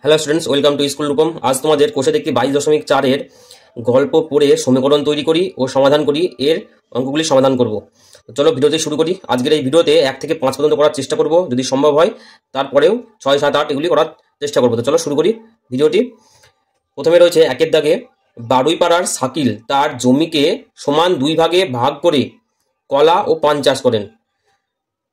Hello students, welcome to school Rupam. আজ তোমাদের কোষে দেখি 22.4 গল্প পড়ে সমীকরণ তৈরি করি ও সমাধান করি, এর অঙ্কগুলি সমাধান করব। চলো ভিডিওতে শুরু করি। আজকের এই ভিডিওতে 1 থেকে 5 পর্যন্ত করার চেষ্টা করব, যদি সম্ভব হয়। তারপরেও 6, 7, 8 এগুলি করার চেষ্টা করবো। তো চলো শুরু করি ভিডিওটি। প্রথমে রয়েছে 1 দাগে, বারুইপাড়ার শাকিল তার জমিকে সমান 2 ভাগে ভাগ করে কলা ও পান চাষ করেন,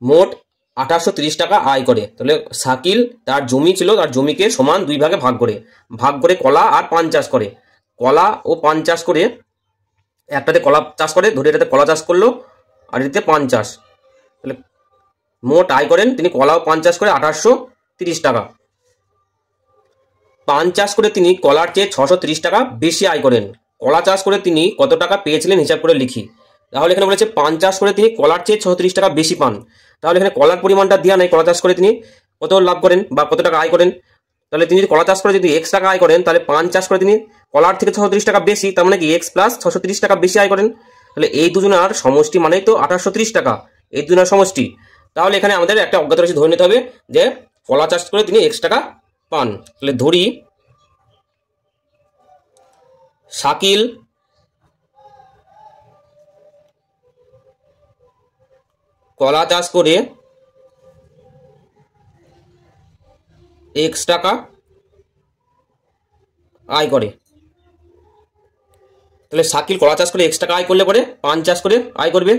মোট 2830 টাকা আয় করে। তাহলে শাকিল তার জমি ছিল, তার জমিকে সমান 2 ভাগে ভাগ করে কলা আর পান চাষ করে। কলা ও পান চাষ করে, একটাতে কলা চাষ করে, ধরে এটাতে কলা চাষ করলো আর এটাতে পান চাষ। তাহলে মোট আয় করেন তিনি কলা ও পান চাষ করে 2830 টাকা। পান চাষ করে তিনি কলার চেয়ে 630 টাকা বেশি আয় করেন। কলা চাষ করে তিনি কত টাকা পেয়েছিলেন হিসাব করে লিখি। তাহলে এখানে বলেছে পান চাষ করে তিনি কলার চেয়ে 630 টাকা বেশি পান। তাহলে এখানে কলার পরিমাণটা দেওয়া নাই, কলা চাষ করে তিনি কত লাভ করেন বা কত টাকা আয় করেন। তাহলে তিনি যদি কলা চাষ করে যদি x টাকা আয় করেন, তাহলে পান চাষ করে তিনি কলার থেকে 630 টাকা বেশি, তার মানে কি x প্লাস 630 টাকা বেশি আয় করেন। তাহলে এই দুজনের সমষ্টি মানেই তো 2830 টাকা, এই দুজনের সমষ্টি। তাহলে এখানে আমাদের একটা অজ্ঞাত রাশি ধরে নিতে হবে যে কলা চাষ করে তিনি x টাকা পান। তাহলে ধরি শাকিল কলা চাষ করে x টাকা আয় করে। তাহলে শাকিল কলা চাষ করে x টাকা আয় করলে পরে পান চাষ করে আয় করবে,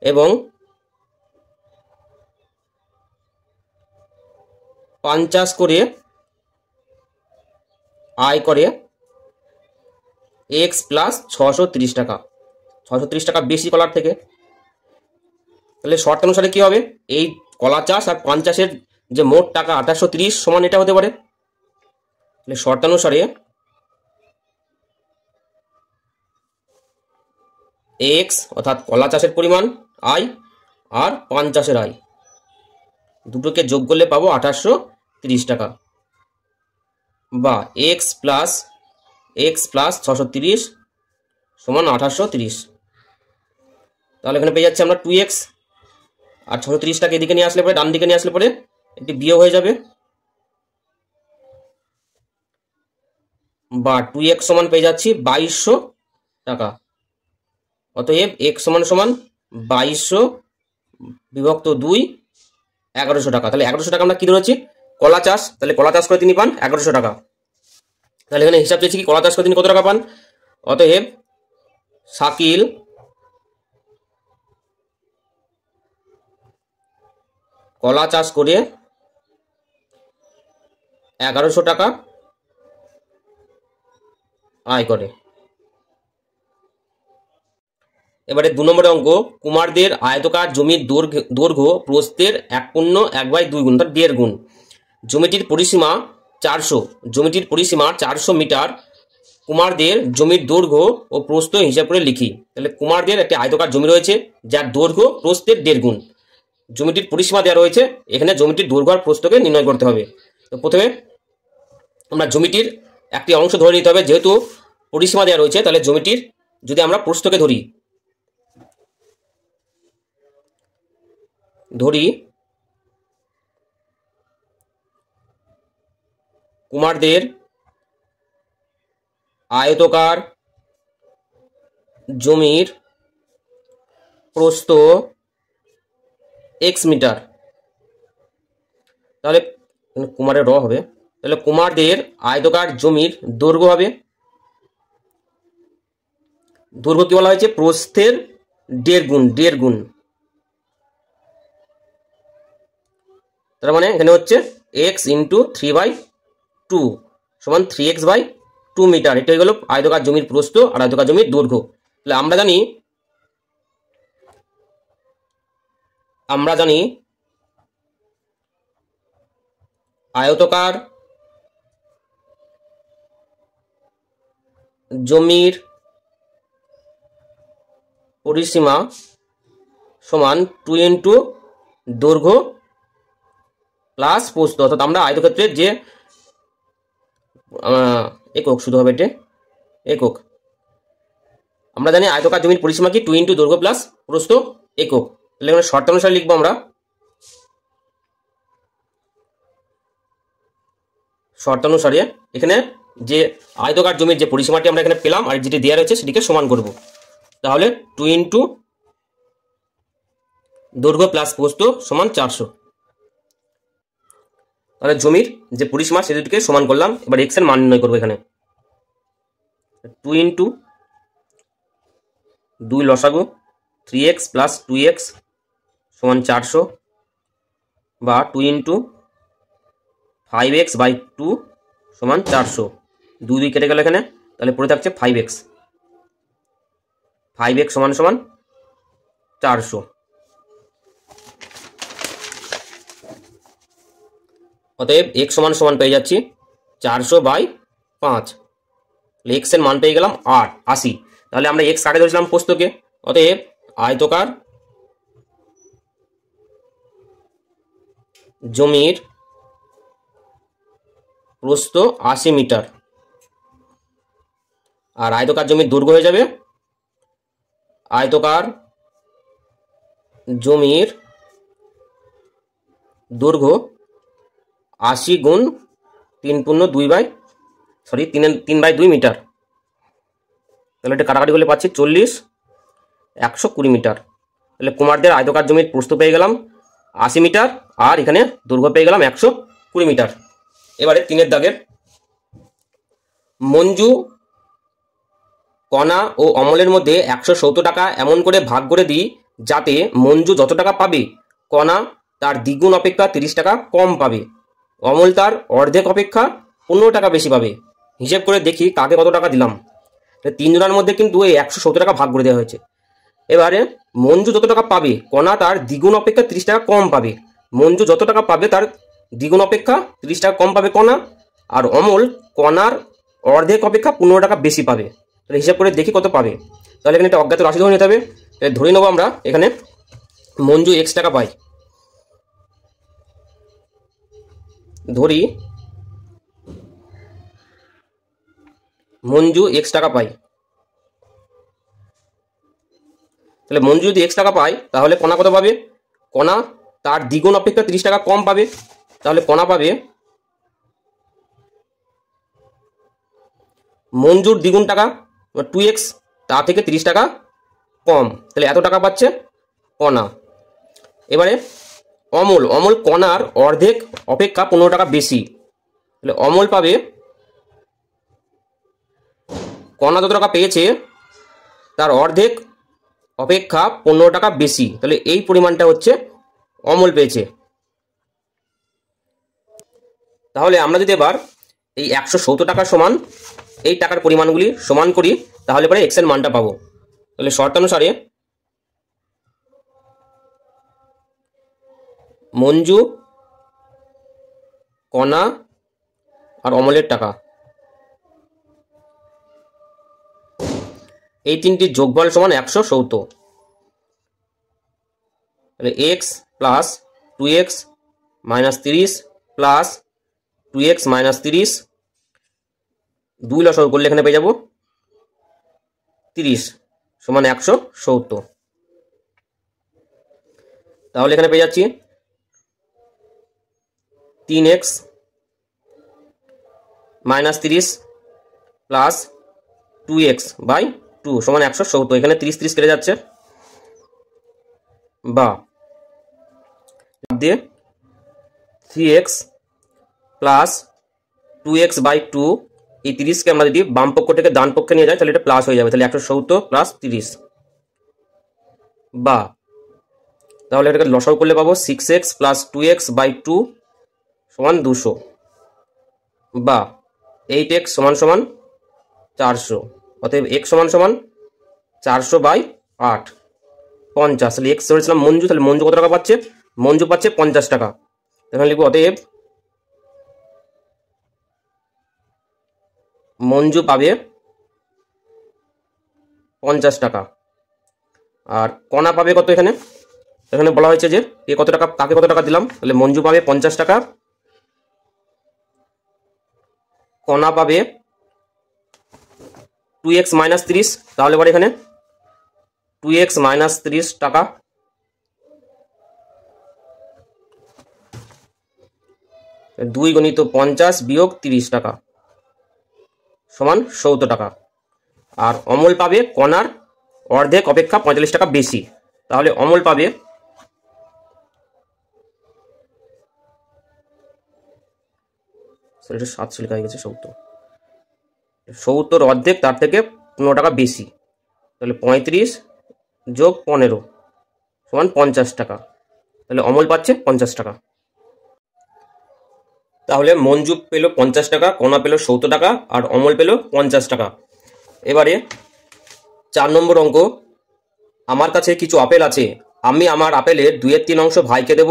এবং পান চাষ করে আয় করে x প্লাস 630 টাকা, 630 টাকা বেশি কলার থেকে। তাহলে শর্ত অনুসারে কি হবে, এই কলা চাষ আর পান চাষের যে মোট টাকা 2830 সমান এটা হতে পারে। তাহলে শর্তানুসারে x অর্থাৎ কলা চাষের পরিমাণ আয় আর পান চাষের আয় দুটোকে যোগ করলে পাবো 2830 টাকা, বা x প্লাস 630 সমান 2830। তাহলে এখানে পেয়ে যাচ্ছে আমরা 2x, আর 630 টাকা এদিকে নিয়ে আসলে পরে, ডান দিকে নিয়ে আসলে পরে একটি বিয়োগ হয়ে যাবে, বা 2x সমান পেয়ে যাচ্ছি 2200 টাকা। অতএব x সমান 2200 বিভক্ত 2, 1100 টাকা। তাহলে 1100 টাকা আমরা কি ধরেছি, কলা চাষ। তাহলে কলা চাষ করে তিনি পান 1100 টাকা। তাহলে এখানে হিসাব চেয়েছি কি কলা চাষ করে তিনি কত টাকা পান। অতএব শাকিল কলা চাষ করে 1100 টাকা আয় করে। এবারে 2 নম্বরের অঙ্ক, কুমারদের আয়তকার জমির দৈর্ঘ্য প্রস্থের 1/2 গুণ, অর্থাৎ 1.5 গুণ। জমিটির পরিসীমা 400 মিটার। কুমারদের জমির দৈর্ঘ্য ও প্রস্থ হিসাব করে লিখি। তাহলে কুমারদের একটি আয়তকার জমি রয়েছে যার দৈর্ঘ্য প্রস্থের 1.5 গুণ। জমিটির পরিসীমা দেওয়া রয়েছে, এখানে জমিটির দৈর্ঘ্য আর প্রস্থকে নির্ণয় করতে হবে। তো প্রথমে আমরা জমিটির একটি অংশ ধরে নিতে হবে, যেহেতু পরিসীমা দেওয়া রয়েছে। তাহলে জমিটির যদি আমরা প্রস্থকে ধরি কুমারদের আয়তকার জমির প্রস্থ x মিটার, তাহলে কুমারের র হবে। তাহলে কুমারদের আয়তকার জমির দৈর্ঘ্য হবে, দৈর্ঘ্য কি বলা হয়েছে, প্রস্থের 1.5 গুণ। তার মানে এখানে হচ্ছে x ইন্টু 3/2 সমান 3x/2 মিটার। এটা হয়ে গেল আয়তকার জমির প্রস্থ আর আয়তকার জমির দৈর্ঘ্য। তাহলে আমরা জানি আয়তকার জমির পরিসীমা সমান 2 ইন্টু দৈর্ঘ্য প্লাস প্রস্থ। অর্থাৎ আমরা আয়তক্ষেত্রের যে একক, শুধু হবে এটা একক। আমরা জানি আয়তকার জমির পরিসীমা কি 2 ইন্টু দৈর্ঘ্য প্লাস প্রস্থ একক। তাহলে এখানে শর্তানুসারে লিখবো আমরা শর্তানুসারে এখানে যে আয়তকার জমির যে পরিসীমাটি আমরা এখানে পেলাম আর যেটি দেওয়া রয়েছে সেটিকে সমান করব। তাহলে 2 ইন্টু দৈর্ঘ্য প্লাস প্রস্থ সমান 400। তাহলে জমির যে পরিসীমা সেটিকে সমান করলাম। এবার এক্স এর মান নির্ণয় করবো। এখানে 2 ইন্টু 2 লসাগু 3x প্লাস 2x সমান 400 বা 2 ইন্টু 5x বাই 2 সমান 400। 2 2 কেটে গেল এখানে, তাহলে পড়ে থাকছে 5x। 5x সমান সমান 400। অতএব x সমান সমান পেয়ে যাচ্ছি 400 বাই 5। x এর মান পেয়ে গেলাম 80। তাহলে আমরা x কাটে ধরেছিলাম প্রস্থকে। অতএব আয়তকার জমির প্রস্থ 80 মিটার আর আয়তকার জমির দৈর্ঘ্য হয়ে যাবে, আয়তকার জমির দৈর্ঘ্য 80 গুণ 3/2 মিটার। তাহলে এটা কাটাকাটি করলে পাচ্ছি 40 120 মিটার। তাহলে কুমারদের আয়তকার জমির প্রস্থ পেয়ে গেলাম 80 মিটার আর এখানে দৈর্ঘ্য পেয়ে গেলাম 120 মিটার। এবারে 3 দাগের মঞ্জু কণা ও অমলের মধ্যে 170 টাকা এমন করে ভাগ করে দিই যাতে মঞ্জু যত টাকা পাবে কণা তার দ্বিগুণ অপেক্ষা 30 টাকা কম পাবে, অমল তার অর্ধেক অপেক্ষা 15 টাকা বেশি পাবে। হিসেব করে দেখি কাকে কত টাকা দিলাম। 3 জনের মধ্যে কিন্তু এই 170 টাকা ভাগ করে দেওয়া হয়েছে। এবারে মঞ্জু যত টাকা পাবে কণা তার দ্বিগুণ অপেক্ষা 30 টাকা কম পাবে। মঞ্জু যত টাকা পাবে তার দ্বিগুণ অপেক্ষা 30 টাকা কম পাবে কণা, আর অমল কণার অর্ধেক অপেক্ষা 15 টাকা বেশি পাবে। তাহলে হিসাব করে দেখি কত পাবে। তাহলে এখানে একটা অজ্ঞাত রাশি ধরে নিতে হবে। ধরে নেবো আমরা এখানে মঞ্জু x টাকা পাই। ধরি মঞ্জু x টাকা পাই। তাহলে মঞ্জু যদি x টাকা পায় তাহলে কণা কত পাবে? কণা তার দ্বিগুণ অপেক্ষা 30 টাকা কম পাবে। তাহলে কণা পাবে মঞ্জুর দ্বিগুণ টাকা 2x, তা থেকে 30 টাকা কম। তাহলে এত টাকা পাচ্ছে কণা। এবারে অমল কণার অর্ধেক অপেক্ষা 15 টাকা বেশি। তাহলে অমল পাবে কণা যত টাকা পেয়েছে তার অর্ধেক অপেক্ষা 15 টাকা বেশি। তাহলে এই পরিমাণটা হচ্ছে অমল পেয়েছে। তাহলে আমরা যদি এবার এই 170 টাকা সমান এই টাকার পরিমাণগুলি সমান করি তাহলে পরে x এর মানটা পাবো। তাহলে শর্তানুসারে মঞ্জু কণা আর অমলের টাকা এই তিনটির যোগফল সমান 170। তাহলে x plus 2x minus 30 plus 2x minus 30 2 লসাগু করলে এখানে পেয়ে যাব 30 সমান 170। তাহলে এখানে পেয়ে যাচ্ছি 3x minus 30 plus 2x by 2 সমান 170। এখানে 30 কেটে যাচ্ছে বা দিয়ে 3x প্লাস 2x বাই 2 এই 30কে আমরা যদি বাম পক্ষ থেকে ডান পক্ষে নিয়ে যাই তাহলে এটা প্লাস হয়ে যাবে। তাহলে 170 প্লাস 30 বা তাহলে এটাকে লসাগু করলে পাবো 6x প্লাস 2x বাই 2 সমান 200 বা 8x সমান সমান 400। অতএব x সমান সমান 400 বাই 8 50। তাহলে x ধরেছিলাম মঞ্জু, তাহলে মঞ্জু কত টাকা পাচ্ছে? মঞ্জু পাচ্ছে 50 টাকা। এখানে লিখবো অতএব মঞ্জু পাবে 50 টাকা। আর কণা পাবে কত? এখানে বলা হয়েছে যে কে কত টাকা, তাকে কত টাকা দিলাম। তাহলে মঞ্জু পাবে 50 টাকা, কণা পাবে 2x মাইনাস 30। তাহলে এবার এখানে 2x মাইনাস 30 টাকা 2 গুণিত 50 বিয়োগ 30 টাকা সমান 70 টাকা। আর অমল পাবে কণার অর্ধেক অপেক্ষা 45 টাকা বেশি, তাহলে অমল পাবে 700 লেখা হয়ে গেছে 70 অর্ধেক তার থেকে 15 টাকা বেশি, তাহলে 35 যোগ 15 সমান 50 টাকা, তাহলে অমল পাচ্ছে 50 টাকা। তাহলে মঞ্জু পেল 50 টাকা, কণা পেল 70 টাকা, আর অমল পেল 50 টাকা। এবারে 4 নম্বর অঙ্ক, আমার কাছে কিছু আপেল আছে, আমি আমার আপেলের 2/3 অংশ ভাইকে দেব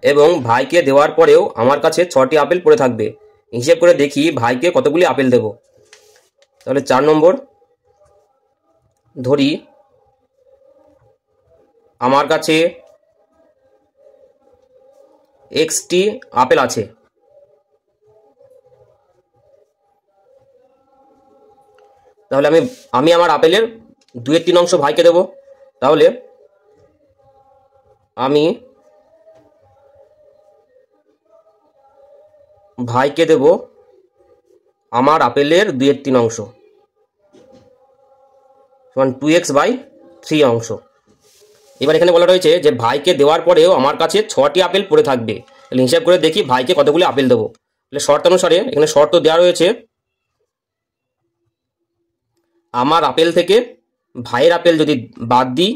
এবং ভাইকে দেওয়ার পরেও আমার কাছে 6টি আপেল পড়ে থাকবে, হিসেব করে দেখি ভাইকে কতগুলি আপেল দেব। তাহলে 4 নম্বর, ধরি আমার কাছে xটি আপেল আছে, তাহলে আমি আমার আপেলের 2/3 অংশ ভাইকে দেব। তাহলে আমি ভাইকে দেব আমার আপেলের 2/3 অংশ সমান 2x/3 অংশ। এবার এখানে বলা রয়েছে যে ভাইকে দেওয়ার পরেও আমার কাছে 6টি আপেল পড়ে থাকবে, তাহলে হিসাব করে দেখি ভাইকে কতগুলি আপেল দেবো। তাহলে শর্তানুসারে এখানে শর্ত দেওয়া রয়েছে, আমার আপেল থেকে ভাইয়ের আপেল যদি বাদ দিই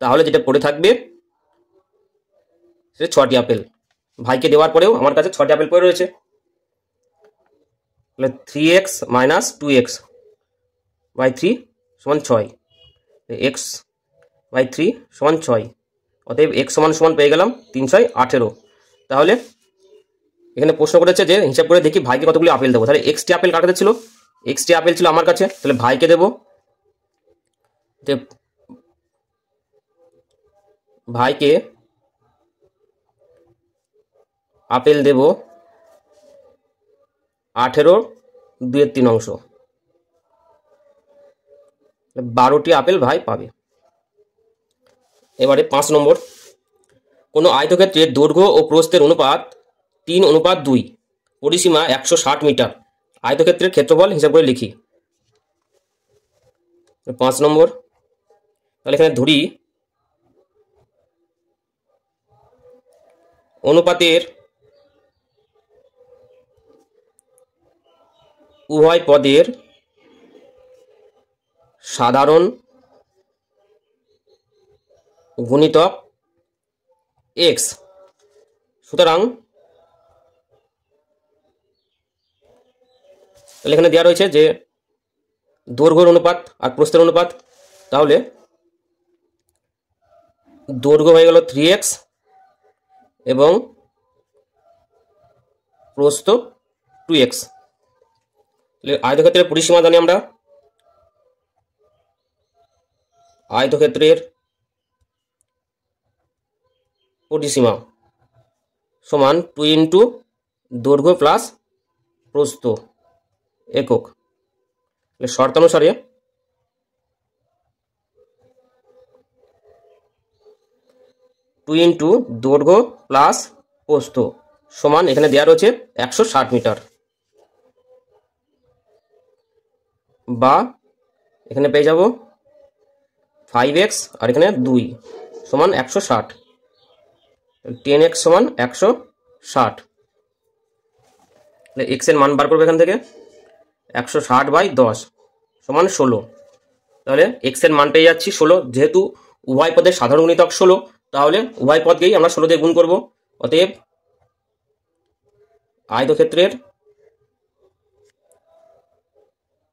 তাহলে যেটা পড়ে থাকবে সেটা 6টি আপেল। ভাইকে দেওয়ার পরেও আমার কাছে 6টি আপেল পড়ে রয়েছে, তাহলে 3x - 2x/3 সমান 6, x/3 সমান 6, অতএব x সমান পেয়ে গেলাম 3×18। তাহলে এখানে প্রশ্ন করেছে যে হিসাব করে দেখি ভাইকে কতগুলি আপেল দেবো, তাহলে xটি আপেল কাটাতে ছিল, xটি আপেল ছিল আমার কাছে, তাহলে ভাইকে দেব, ভাইকে আপেল দেব 18 2/3 অংশ, 12টি আপেল ভাই পাবে। এবারে 5 নম্বর, কোনো আয়তক্ষেত্রের দৈর্ঘ্য ও প্রস্থের অনুপাত 3:2, পরিসীমা 160 মিটার, আয়তক্ষেত্রের ক্ষেত্রফল হিসাব করে লিখি। 5 নম্বর, তাহলে এখানে ধরি অনুপাতের উভয় পদের সাধারণ গুণিতক x, সুতরাং তাহলে এখানে দেওয়া রয়েছে যে দৈর্ঘ্যের অনুপাত আর প্রস্থের অনুপাত, তাহলে দৈর্ঘ্য হয়ে গেল 3x এবং প্রস্থ 2x। আয়তক্ষেত্রের পরিসীমা জানি আমরা, আয়তক্ষেত্রের পরিসীমা সমান 2 × দৈর্ঘ্য প্লাস প্রস্থ একক। শর্তানুসারে 2 × দৈর্ঘ্য প্লাস প্রস্থ সমান এখানে দেওয়া রয়েছে 160 মিটার, বা এখানে পেয়ে যাব 5x আর এখানে 2 সমান 160, 10x সমান 160। x এর মান বার করবে এখান থেকে, 160/10 সমান 16, তাহলে x এর মান পেয়ে যাচ্ছি 16। যেহেতু উভয় পদের সাধারণ গুণিতক 16, তাহলে উভয় পদকেই আমরা 16 দিয়ে গুণ করব। অতএব আয়তক্ষেত্রের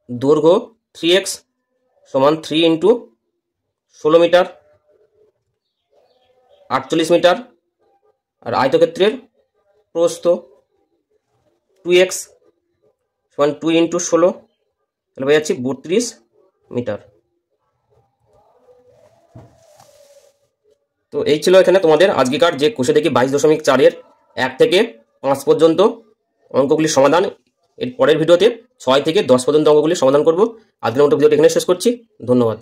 দৈর্ঘ্য 3x সমান 3 × 16 মিটার 48 মিটার, আর আয়তক্ষেত্রের প্রস্থ 2x সমান 2 × 16, তাহলে পেয়ে যাচ্ছি 32 মিটার। তো এই ছিল এখানে তোমাদের আজকেকার যে কোষে দেখি 22.4 1 থেকে 5 পর্যন্ত অঙ্কগুলির সমাধান। এর পরের ভিডিওতে 6 থেকে 10 পর্যন্ত অঙ্কগুলির সমাধান করব। আজকের মতো ভিডিওটি এখানে শেষ করছি। ধন্যবাদ।